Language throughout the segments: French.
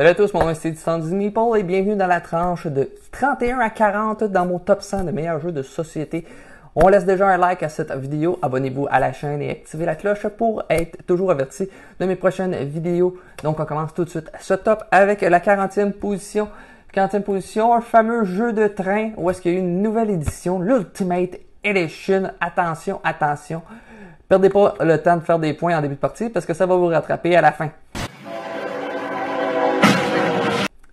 Salut à tous, mon nom est Steve Sandy Meeple et bienvenue dans la tranche de 31 à 40 dans mon top 100 de meilleurs jeux de société. On laisse déjà un like à cette vidéo, abonnez-vous à la chaîne et activez la cloche pour être toujours averti de mes prochaines vidéos. Donc on commence tout de suite ce top avec la 40e position. 40e position, un fameux jeu de train où est-ce qu'il y a eu une nouvelle édition, l'Ultimate Edition. Attention, attention, perdez pas le temps de faire des points en début de partie parce que ça va vous rattraper à la fin.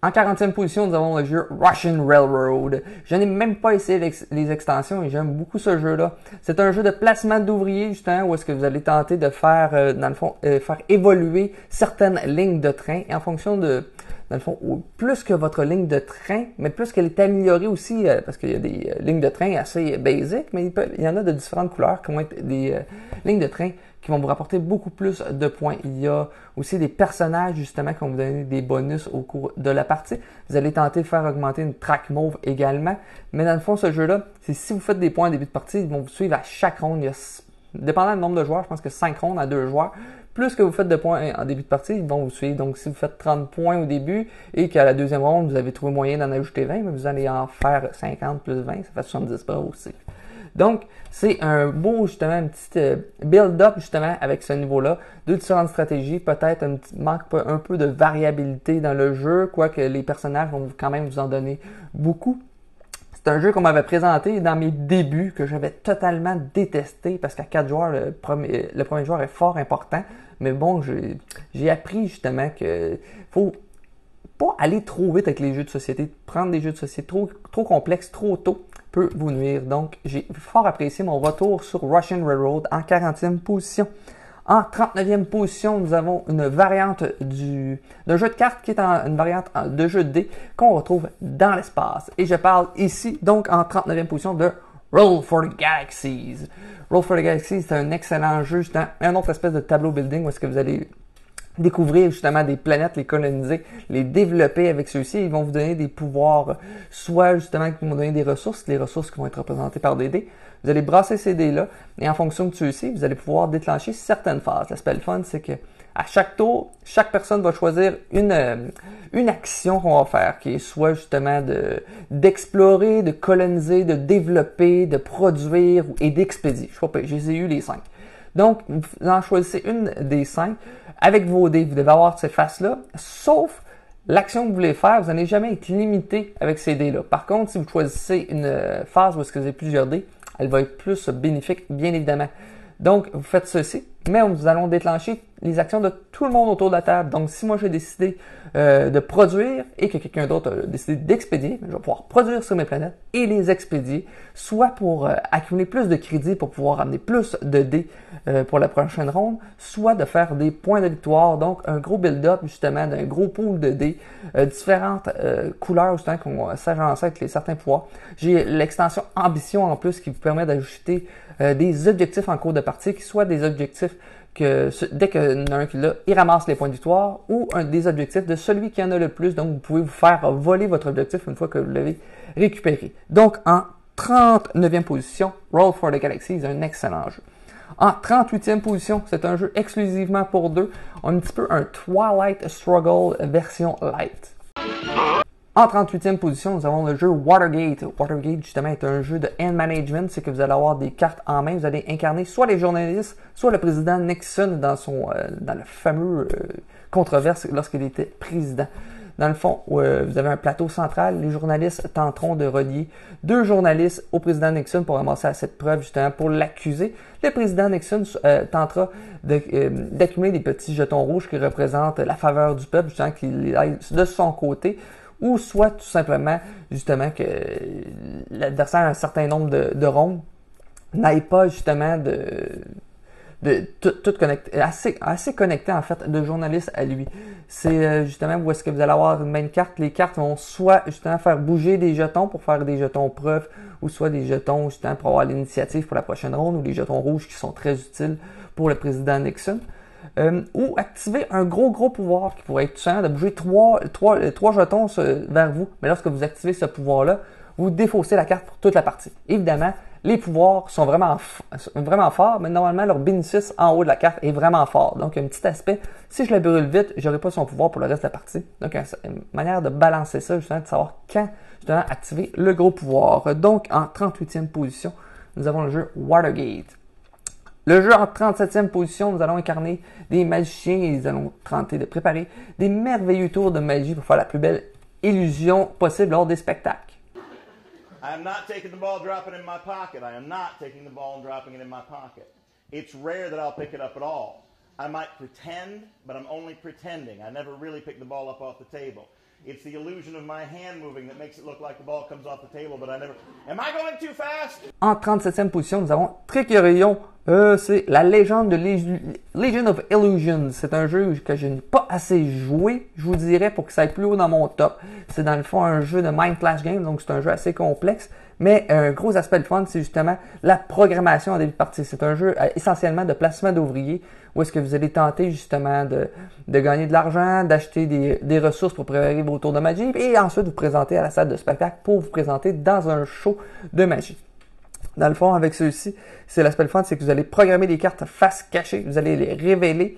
En 40e position, nous avons le jeu Russian Railroad. Je n'ai même pas essayé les extensions et j'aime beaucoup ce jeu-là. C'est un jeu de placement d'ouvriers, justement, où est-ce que vous allez tenter de faire, dans le fond, faire évoluer certaines lignes de train. Et en fonction de, dans le fond, plus que votre ligne de train, mais plus qu'elle est améliorée aussi, parce qu'il y a des lignes de train assez basiques, mais il y en a de différentes couleurs qui vont être des lignes de train qui vont vous rapporter beaucoup plus de points. Il y a aussi des personnages, justement, qui vont vous donner des bonus au cours de la partie. Vous allez tenter de faire augmenter une track mauve également. Mais dans le fond, ce jeu-là, c'est si vous faites des points en début de partie, ils vont vous suivre à chaque ronde. Il y a, dépendant du nombre de joueurs, je pense que 5 rondes à 2 joueurs. Plus que vous faites de points en début de partie, ils vont vous suivre. Donc, si vous faites 30 points au début et qu'à la deuxième ronde, vous avez trouvé moyen d'en ajouter 20, mais vous allez en faire 50 plus 20, ça fait 70 points aussi. Donc, c'est un beau, justement, un petit build-up, justement, avec ce niveau-là. Deux différentes stratégies, peut-être un petit manque un peu de variabilité dans le jeu, quoique les personnages vont quand même vous en donner beaucoup. C'est un jeu qu'on m'avait présenté dans mes débuts, que j'avais totalement détesté, parce qu'à 4 joueurs, le premier joueur est fort important. Mais bon, j'ai appris, justement, que faut pas aller trop vite avec les jeux de société. Prendre des jeux de société trop complexes, trop tôt, peut vous nuire. Donc, j'ai fort apprécié mon retour sur Russian Railroad en 40e position. En 39e position, nous avons une variante d'un jeu de cartes qui est une variante de jeu de dés qu'on retrouve dans l'espace. Et je parle ici, donc, en 39e position de Roll for the Galaxies. Roll for the Galaxies, c'est un excellent jeu, justement, un autre espèce de tableau building où est-ce que vous allez découvrir justement des planètes, les coloniser, les développer avec ceux-ci. Ils vont vous donner des pouvoirs, soit justement qui vont vous donner des ressources, les ressources qui vont être représentées par des dés. Vous allez brasser ces dés-là et en fonction de ceux-ci, vous allez pouvoir déclencher certaines phases. L'aspect le fun, c'est que à chaque tour, chaque personne va choisir une action qu'on va faire, qui est soit justement d'explorer, de coloniser, de développer, de produire et d'expédier. Je les ai eu les 5. Donc, vous en choisissez une des 5. Avec vos dés, vous devez avoir ces faces-là, sauf l'action que vous voulez faire, vous n'allez jamais être limité avec ces dés-là. Par contre, si vous choisissez une phase où est-ce que vous avez plusieurs dés, elle va être plus bénéfique, bien évidemment. Donc, vous faites ceci, mais nous allons déclencher les actions de tout le monde autour de la table. Donc, si moi j'ai décidé de produire et que quelqu'un d'autre a décidé d'expédier, je vais pouvoir produire sur mes planètes et les expédier, soit pour accumuler plus de crédits pour pouvoir amener plus de dés pour la prochaine ronde, soit de faire des points de victoire. Donc, un gros build-up justement d'un gros pool de dés, différentes couleurs justement qui vont s'agencer avec certains pouvoirs. J'ai l'extension ambition en plus qui vous permet d'ajouter des objectifs en cours de partie, qui soient des objectifs que dès qu'il y en a un qui l'a, il ramasse les points de victoire, ou des objectifs de celui qui en a le plus. Donc, vous pouvez vous faire voler votre objectif une fois que vous l'avez récupéré. Donc, en 39e position, Roll for the Galaxies, un excellent jeu. En 38e position, c'est un jeu exclusivement pour deux, un petit peu un Twilight Struggle version light. En 38e position, nous avons le jeu Watergate. Watergate, justement, est un jeu de hand management. C'est que vous allez avoir des cartes en main. Vous allez incarner soit les journalistes, soit le président Nixon dans le fameux controverse lorsqu'il était président. Dans le fond, vous avez un plateau central. Les journalistes tenteront de relier 2 journalistes au président Nixon pour ramasser assez de preuves, justement, pour l'accuser. Le président Nixon tentera d'accumuler des petits jetons rouges qui représentent la faveur du peuple, justement, qui est de son côté. Ou soit tout simplement, justement, que l'adversaire a un certain nombre de rondes, n'aille pas justement tout connecté, assez connecté en fait de journalistes à lui. C'est justement où est-ce que vous allez avoir une même carte. Les cartes vont soit justement faire bouger des jetons pour faire des jetons preuves, ou soit des jetons justement pour avoir l'initiative pour la prochaine ronde, ou des jetons rouges qui sont très utiles pour le président Nixon. Ou activer un gros pouvoir qui pourrait être tout simplement de bouger trois jetons vers vous. Mais lorsque vous activez ce pouvoir-là, vous défaussez la carte pour toute la partie. Évidemment, Les pouvoirs sont vraiment forts, mais normalement, leur bénéfice en haut de la carte est vraiment fort. Donc, un petit aspect, si je le brûle vite, j'aurai pas son pouvoir pour le reste de la partie. Donc, une manière de balancer ça, justement, de savoir quand, justement, activer le gros pouvoir. Donc, en 38e position, nous avons le jeu Watergate. Le jeu en 37e position, nous allons incarner des magiciens et nous allons tenter de préparer des merveilleux tours de magie pour faire la plus belle illusion possible lors des spectacles. I am not taking the ball, dropping it in my pocket. I am not taking the ball and dropping it in my pocket. It's rare that I'll pick it up at all. I might pretend, but I'm only pretending. I never really pick the ball up off the table. It's the illusion of my hand moving that makes it look like the ball comes off the table, but I never... Am I going too fast? En 37e position, nous avons Trickerion. C'est la légende de Legion of Illusions. C'est un jeu que je n'ai pas assez joué, je vous dirais, pour que ça aille plus haut dans mon top. C'est dans le fond un jeu de Mind Flash Game, donc c'est un jeu assez complexe. Mais un gros aspect de fun, c'est justement la programmation en début de partie. C'est un jeu essentiellement de placement d'ouvriers, où est-ce que vous allez tenter justement de gagner de l'argent, d'acheter des ressources pour préparer vos tours de magie, et ensuite vous présenter à la salle de spectacle pour vous présenter dans un show de magie. Dans le fond, avec ceux-ci, c'est l'aspect de fun, c'est que vous allez programmer des cartes face cachée, vous allez les révéler,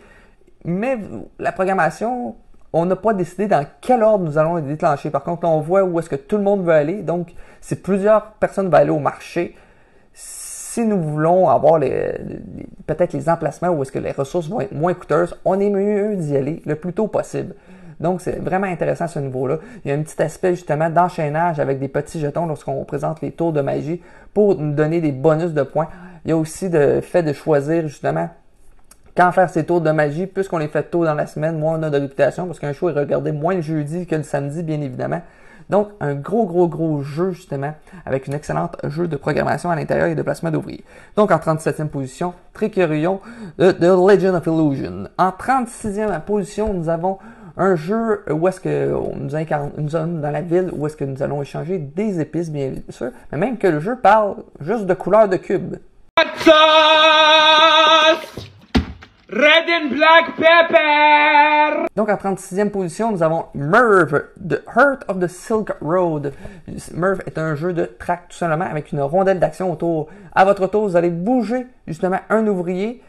mais la programmation, on n'a pas décidé dans quel ordre nous allons les déclencher. Par contre, là, on voit où est-ce que tout le monde veut aller, donc si plusieurs personnes veulent aller au marché, si nous voulons avoir peut-être les emplacements où est-ce que les ressources vont être moins coûteuses, on est mieux d'y aller le plus tôt possible. Donc, c'est vraiment intéressant à ce niveau-là. Il y a un petit aspect justement d'enchaînage avec des petits jetons lorsqu'on présente les tours de magie pour nous donner des bonus de points. Il y a aussi le fait de choisir justement quand faire ces tours de magie. Puisqu'on les fait tôt dans la semaine, moins on a de réputation parce qu'un show est regardé moins le jeudi que le samedi, bien évidemment. Donc, un gros jeu, justement, avec une excellente jeu de programmation à l'intérieur et de placement d'ouvriers. Donc, en 37e position, Trickerion de Legion of Illusion. En 36e position, nous avons un jeu où est-ce que nous sommes dans la ville, où est-ce que nous allons échanger des épices, bien sûr, mais même que le jeu parle juste de couleurs de cubes. Red and Black Pepper! Donc, en 36e position, nous avons Merv, The Heart of the Silk Road. Merv est un jeu de track, tout simplement, avec une rondelle d'action autour. À votre tour, vous allez bouger, justement, un ouvrier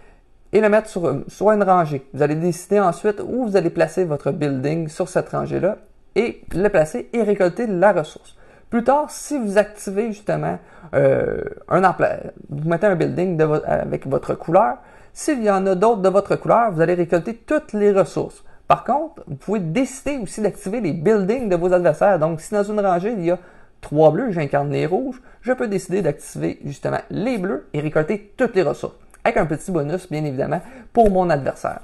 et le mettre sur une rangée. Vous allez décider ensuite où vous allez placer votre building sur cette rangée-là et le placer et récolter la ressource. Plus tard, si vous activez, justement, vous mettez un building avec votre couleur, s'il y en a d'autres de votre couleur, vous allez récolter toutes les ressources. Par contre, vous pouvez décider aussi d'activer les buildings de vos adversaires. Donc, si dans une rangée, il y a 3 bleus, j'incarne les rouges, je peux décider d'activer justement les bleus et récolter toutes les ressources. Avec un petit bonus, bien évidemment, pour mon adversaire.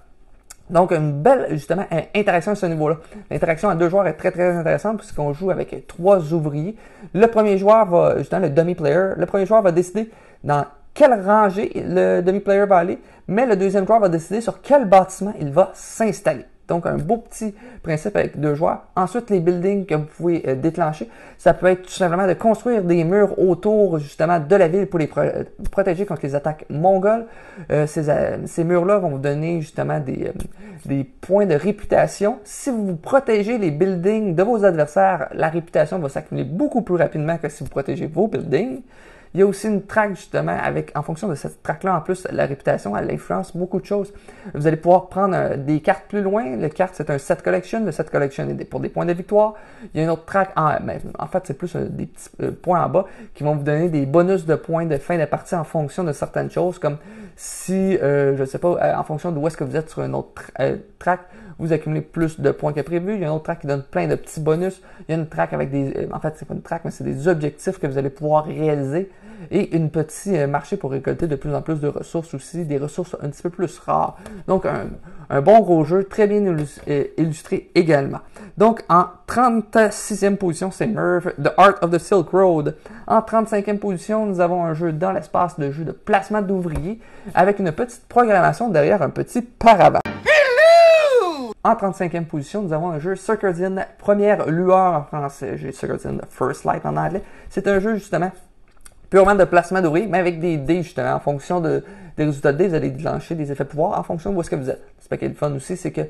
Donc, une belle, justement, interaction à ce niveau-là. L'interaction à 2 joueurs est très intéressante puisqu'on joue avec 3 ouvriers. Le premier joueur va, justement, le dummy-player, le premier joueur va décider dans quelle rangée le demi-player va aller, mais le deuxième joueur va décider sur quel bâtiment il va s'installer. Donc, un beau petit principe avec 2 joueurs. Ensuite, les buildings que vous pouvez déclencher, ça peut être tout simplement de construire des murs autour, justement, de la ville pour les protéger contre les attaques mongoles. Ces murs-là vont vous donner, justement, des points de réputation. Si vous protégez les buildings de vos adversaires, la réputation va s'accumuler beaucoup plus rapidement que si vous protégez vos buildings. Il y a aussi une track, justement, en fonction de cette track-là, en plus, la réputation, elle influence beaucoup de choses. Vous allez pouvoir prendre des cartes plus loin. Le carte, c'est un set collection. Le set collection est pour des points de victoire. Il y a une autre track, en fait, c'est plus des petits points en bas qui vont vous donner des bonus de points de fin de partie en fonction de certaines choses, comme si, je sais pas, en fonction d'où est-ce que vous êtes sur une autre track, vous accumulez plus de points que prévu. Il y a une autre track qui donne plein de petits bonus. Il y a une track avec en fait, c'est pas une track, mais c'est des objectifs que vous allez pouvoir réaliser. Et une petite marché pour récolter de plus en plus de ressources aussi, des ressources un petit peu plus rares. Donc, un bon gros jeu, très bien illustré également. Donc, en 36e position, c'est Merv, The Art of the Silk Road. En 35e position, nous avons un jeu dans l'espace de jeu de placement d'ouvriers avec une petite programmation derrière un petit paravent. En 35e position, nous avons un jeu Circadian Première Lueur en français. J'ai Circadian First Light en anglais. C'est un jeu, justement, purement de placement d'ouvriers, mais avec des dés, justement, en fonction des résultats de dés, vous allez déclencher des effets de pouvoir en fonction de où est-ce que vous êtes. C'est pas qu'il y a le fun aussi, c'est que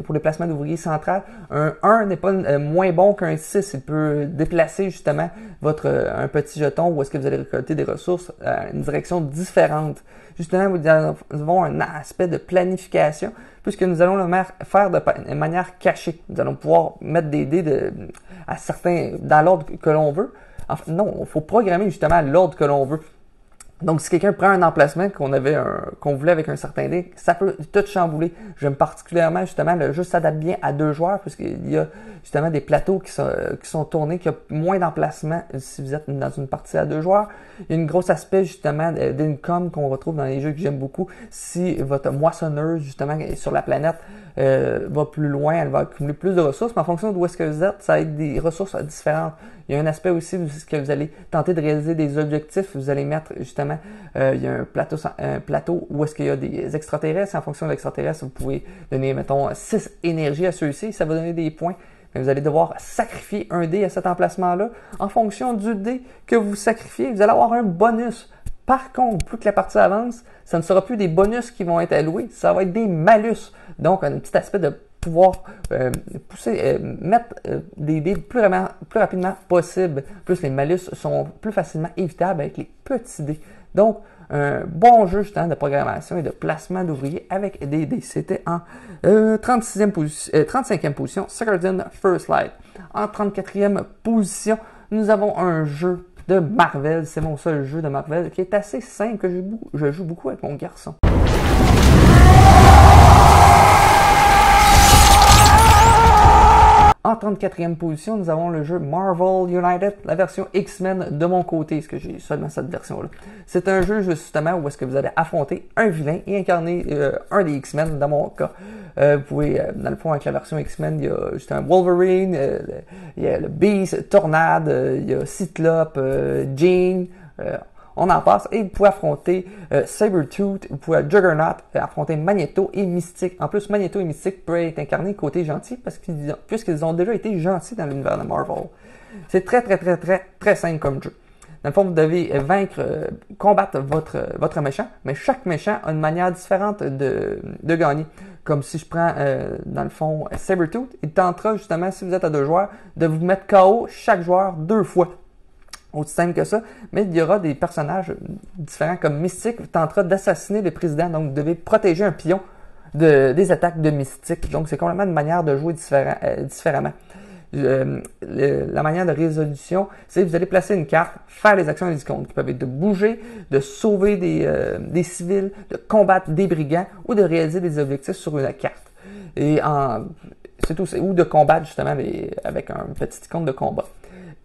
pour les placements d'ouvriers central, un 1 n'est pas moins bon qu'un 6. Il peut déplacer, justement, un petit jeton où est-ce que vous allez récolter des ressources à une direction différente. Justement, nous avons un aspect de planification, puisque nous allons le faire de manière cachée. Nous allons pouvoir mettre des dés dans l'ordre que l'on veut. Enfin, non, il faut programmer justement l'ordre que l'on veut. Donc, si quelqu'un prend un emplacement qu'on voulait avec un certain dé, ça peut tout chambouler. J'aime particulièrement justement le jeu s'adapte bien à 2 joueurs, puisqu'il y a justement des plateaux qui sont tournés, qui ont moins d'emplacements si vous êtes dans une partie à 2 joueurs. Il y a un gros aspect justement d'income qu'on retrouve dans les jeux que j'aime beaucoup. Si votre moissonneuse justement est sur la planète va plus loin, elle va accumuler plus de ressources, mais en fonction d'où est-ce que vous êtes, ça va être des ressources différentes. Il y a un aspect aussi où que vous allez tenter de réaliser des objectifs. Vous allez mettre justement, il y a un plateau où est-ce qu'il y a des extraterrestres. En fonction de l'extraterrestre, vous pouvez donner, mettons, 6 énergies à ceux-ci. Ça va donner des points. Mais vous allez devoir sacrifier un dé à cet emplacement-là. En fonction du dé que vous sacrifiez, vous allez avoir un bonus. Par contre, plus que la partie avance, ça ne sera plus des bonus qui vont être alloués, ça va être des malus. Donc, un petit aspect de pouvoir mettre des dés plus rapidement possible. Plus les malus sont plus facilement évitables avec les petits dés. Donc, un bon jeu justement de programmation et de placement d'ouvriers avec des dés. C'était en 35e position, Second First Light. En 34e position, nous avons un jeu de Marvel. C'est mon seul jeu de Marvel qui est assez simple, que je joue beaucoup avec mon garçon. En 34e position, nous avons le jeu Marvel United, la version X-Men de mon côté, parce que j'ai seulement cette version-là. C'est un jeu justement où est-ce que vous allez affronter un vilain et incarner un des X-Men dans mon cas. Vous pouvez, dans le fond, avec la version X-Men, il y a justement Wolverine, il y a le Beast, Tornade, il y a Cyclope, Jean, on en passe. Et vous pouvez affronter Sabretooth, vous pouvez Juggernaut, affronter Magneto et Mystique. En plus, Magneto et Mystique peuvent être incarnés côté gentil puisqu'ils ont déjà été gentils dans l'univers de Marvel. C'est très simple comme jeu. Dans le fond, vous devez combattre votre méchant, mais chaque méchant a une manière différente de gagner. Comme si je prends, dans le fond, Sabretooth, il tentera justement, si vous êtes à 2 joueurs, de vous mettre KO chaque joueur 2 fois. Aussi simple que ça, mais il y aura des personnages différents comme Mystique qui tentera d'assassiner le président, donc vous devez protéger un pion des attaques de Mystique. Donc c'est complètement une manière de jouer différemment. La manière de résolution, c'est que vous allez placer une carte, faire les actions escomptes qui peuvent être de bouger, de sauver des civils, de combattre des brigands ou de réaliser des objectifs sur une carte. Et c'est tout, ou de combattre justement avec un petit icône de combat.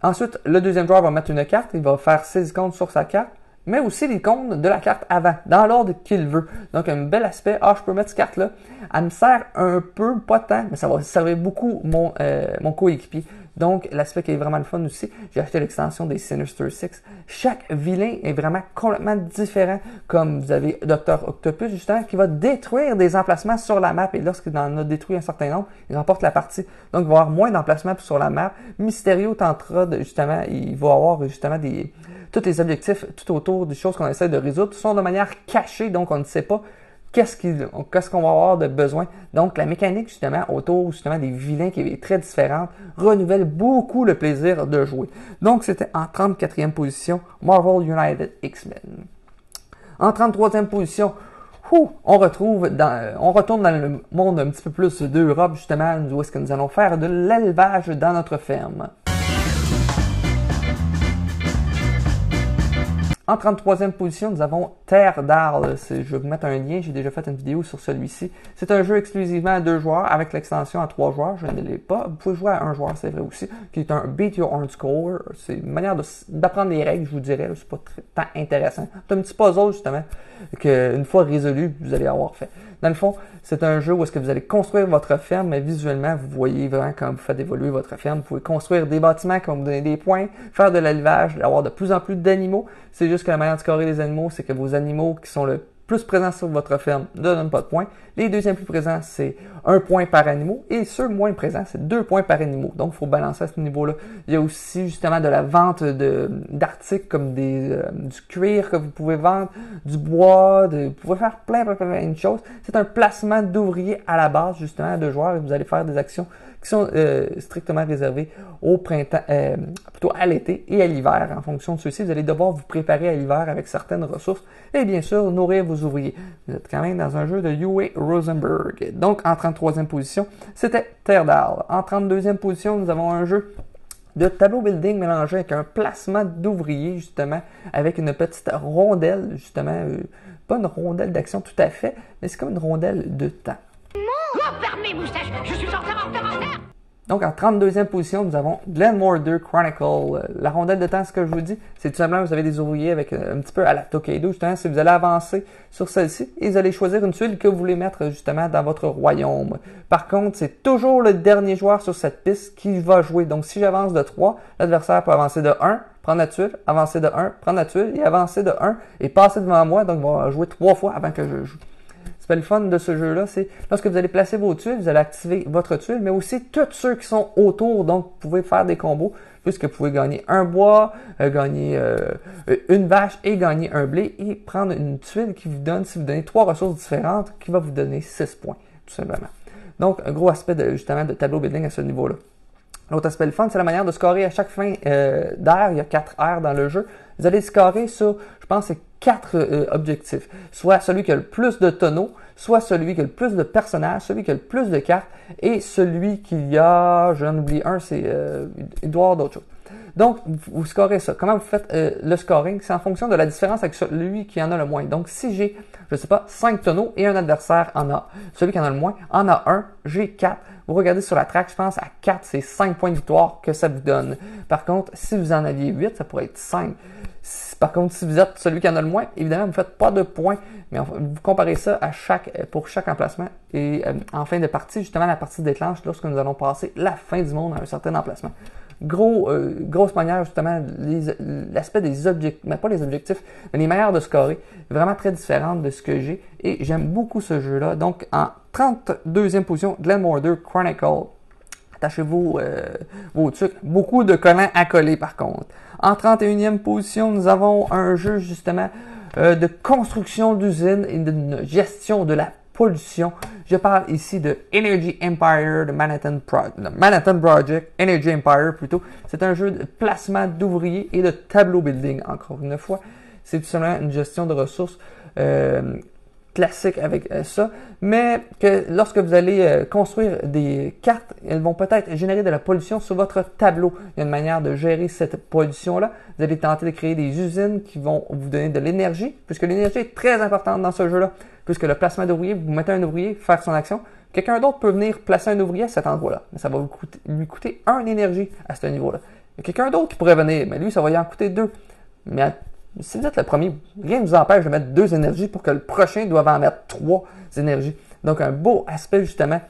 Ensuite, le deuxième joueur va mettre une carte, il va faire ses icônes sur sa carte, mais aussi l'icône de la carte avant, dans l'ordre qu'il veut. Donc, un bel aspect, je peux mettre cette carte-là. Elle me sert un peu, pas tant, mais ça va servir beaucoup mon coéquipier. Donc, l'aspect qui est vraiment le fun aussi, j'ai acheté l'extension des Sinister Six. Chaque vilain est vraiment complètement différent. Comme vous avez Dr. Octopus, justement, qui va détruire des emplacements sur la map. Et lorsqu'il en a détruit un certain nombre, il remporte la partie. Donc, il va y avoir moins d'emplacements sur la map. Mysterio tentera justement, il va avoir justement tous les objectifs tout autour des choses qu'on essaie de résoudre sont de manière cachée. Donc, on ne sait pas qu'est-ce qu'on va avoir de besoin. Donc, la mécanique, justement, autour, justement, des vilains qui est très différente, renouvelle beaucoup le plaisir de jouer. Donc, c'était en 34e position, Marvel United X-Men. En 33e position, on retourne dans le monde un petit peu plus d'Europe, justement, où est-ce que nous allons faire de l'élevage dans notre ferme. En 33e position, nous avons Terre d'Arles. Je vais vous mettre un lien, j'ai déjà fait une vidéo sur celui-ci. C'est un jeu exclusivement à 2 joueurs, avec l'extension à 3 joueurs, je ne l'ai pas. Vous pouvez jouer à 1 joueur, c'est vrai aussi, qui est un Beat Your Own Score. C'est une manière d'apprendre les règles, je vous dirais, c'est pas tant intéressant. C'est un petit puzzle, justement, qu'une fois résolu, vous allez avoir fait. Dans le fond, c'est un jeu où est-ce que vous allez construire votre ferme, mais visuellement, vous voyez vraiment quand vous faites évoluer votre ferme. Vous pouvez construire des bâtiments qui vont vous donner des points, faire de l'élevage, avoir de plus en plus d'animaux. C'est juste que la manière de scorer les animaux, c'est que vos animaux qui sont le plus présents sur votre ferme ne donnent pas de points. Les deuxièmes plus présents, c'est 1 point par animal. Et ceux moins présents, c'est 2 points par animal. Donc, il faut balancer à ce niveau-là. Il y a aussi justement de la vente d'articles comme du cuir que vous pouvez vendre, du bois, vous pouvez faire plein de choses. C'est un placement d'ouvriers à la base, justement, de joueurs. Et vous allez faire des actions qui sont strictement réservées au printemps, plutôt à l'été et à l'hiver. En fonction de ceux-ci, vous allez devoir vous préparer à l'hiver avec certaines ressources et bien sûr nourrir vos ouvriers. Vous êtes quand même dans un jeu de Uwe Rosenberg. Donc en 33e position, c'était Terdal. En 32e position, nous avons un jeu de tableau building mélangé avec un placement d'ouvriers, justement, avec une petite rondelle, justement, pas une rondelle d'action tout à fait, mais c'est comme une rondelle de temps. Fermez, moustache! Je suis en retard! Donc, en 32e position, nous avons Glenmorder Chronicle. La rondelle de temps, ce que je vous dis, c'est tout simplement, vous avez des ouvriers avec un petit peu à la Tokaido, justement, si vous allez avancer sur celle-ci, et vous allez choisir une tuile que vous voulez mettre, justement, dans votre royaume. Par contre, c'est toujours le dernier joueur sur cette piste qui va jouer. Donc, si j'avance de 3, l'adversaire peut avancer de 1, prendre la tuile, avancer de 1, prendre la tuile, et avancer de 1, et passer devant moi, donc il va jouer 3 fois avant que je joue. C'est le fun de ce jeu-là, c'est lorsque vous allez placer vos tuiles, vous allez activer votre tuile, mais aussi tous ceux qui sont autour. Donc, vous pouvez faire des combos, puisque vous pouvez gagner un bois, gagner une vache et gagner un blé, et prendre une tuile qui vous donne, si vous donnez 3 ressources différentes, qui va vous donner 6 points, tout simplement. Donc, un gros aspect justement de tableau building à ce niveau-là. L'autre aspect le fun, c'est la manière de scorer à chaque fin d'air. Il y a 4 aires dans le jeu. Vous allez scorer sur, je pense, c'est 4 objectifs. Soit celui qui a le plus de tonneaux, soit celui qui a le plus de personnages, celui qui a le plus de cartes, et celui qui a, j'en oublie un, c'est Edouard d'autres choses. Donc, vous scorez ça. Comment vous faites le scoring? C'est en fonction de la différence avec celui qui en a le moins. Donc, si j'ai, je sais pas, 5 tonneaux et un adversaire en a, celui qui en a le moins en a 1, j'ai 4. Vous regardez sur la track, je pense à 4, c'est 5 points de victoire que ça vous donne. Par contre, si vous en aviez 8, ça pourrait être 5. Par contre, si vous êtes celui qui en a le moins, évidemment, vous ne faites pas de points, mais vous comparez ça à pour chaque emplacement. Et en fin de partie, justement, la partie se déclenche lorsque nous allons passer la fin du monde à un certain emplacement. Grosse manière, justement, l'aspect des objectifs, mais pas les objectifs, mais les manières de scorer, vraiment très différentes de ce que j'ai. Et j'aime beaucoup ce jeu-là. Donc, en 32e position, Glenmorder Chronicle. Attachez-vous vos trucs. Beaucoup de collants à coller, par contre. En 31e position, nous avons un jeu, justement, de construction d'usines et de gestion de la pollution. Je parle ici de Energy Empire, de Manhattan Project, Energy Empire plutôt. C'est un jeu de placement d'ouvriers et de tableau building, encore une fois. C'est tout simplement une gestion de ressources classique avec ça, mais que lorsque vous allez construire des cartes, elles vont peut-être générer de la pollution sur votre tableau. Il y a une manière de gérer cette pollution-là. Vous allez tenter de créer des usines qui vont vous donner de l'énergie, puisque l'énergie est très importante dans ce jeu-là, puisque le placement d'ouvrier, vous mettez un ouvrier, faire son action, quelqu'un d'autre peut venir placer un ouvrier à cet endroit-là, mais ça va lui coûter 1 énergie à ce niveau-là. Il y a quelqu'un d'autre qui pourrait venir, mais lui, ça va y en coûter 2. Mais si vous êtes le premier, rien ne vous empêche de mettre 2 énergies pour que le prochain doive en mettre 3 énergies. Donc, un beau aspect, justement,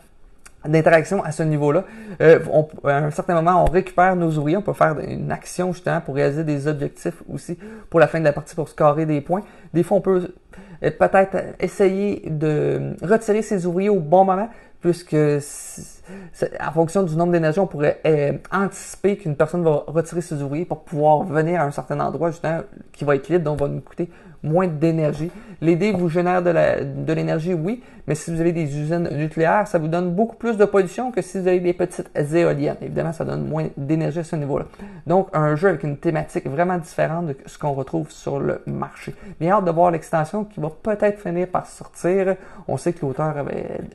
d'interaction à ce niveau-là. À un certain moment, on récupère nos ouvriers. On peut faire une action, justement, pour réaliser des objectifs aussi pour la fin de la partie, pour scorer des points. Des fois, on peut peut-être essayer de retirer ses ouvriers au bon moment, puisque en fonction du nombre d'énergie, on pourrait anticiper qu'une personne va retirer ses ouvriers pour pouvoir venir à un certain endroit, justement, qui va être libre, donc va nous coûter moins d'énergie. Les dés vous génèrent de l'énergie, oui, mais si vous avez des usines nucléaires, ça vous donne beaucoup plus de pollution que si vous avez des petites éoliennes. Évidemment, ça donne moins d'énergie à ce niveau-là. Donc, un jeu avec une thématique vraiment différente de ce qu'on retrouve sur le marché. Bien hâte de voir l'extension qui va peut-être finir par sortir. On sait que l'auteur,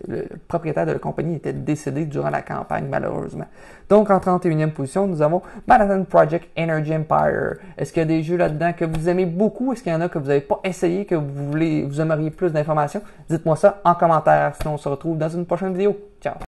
le propriétaire de la compagnie était décédé durant la campagne, malheureusement. Donc, en 31e position, nous avons Manhattan Project Energy Empire. Est-ce qu'il y a des jeux là-dedans que vous aimez beaucoup? Est-ce qu'il y en a que vous n'avez pas essayé, que vous aimeriez plus d'informations? Dites-moi ça en commentaire. Sinon, on se retrouve dans une prochaine vidéo. Ciao!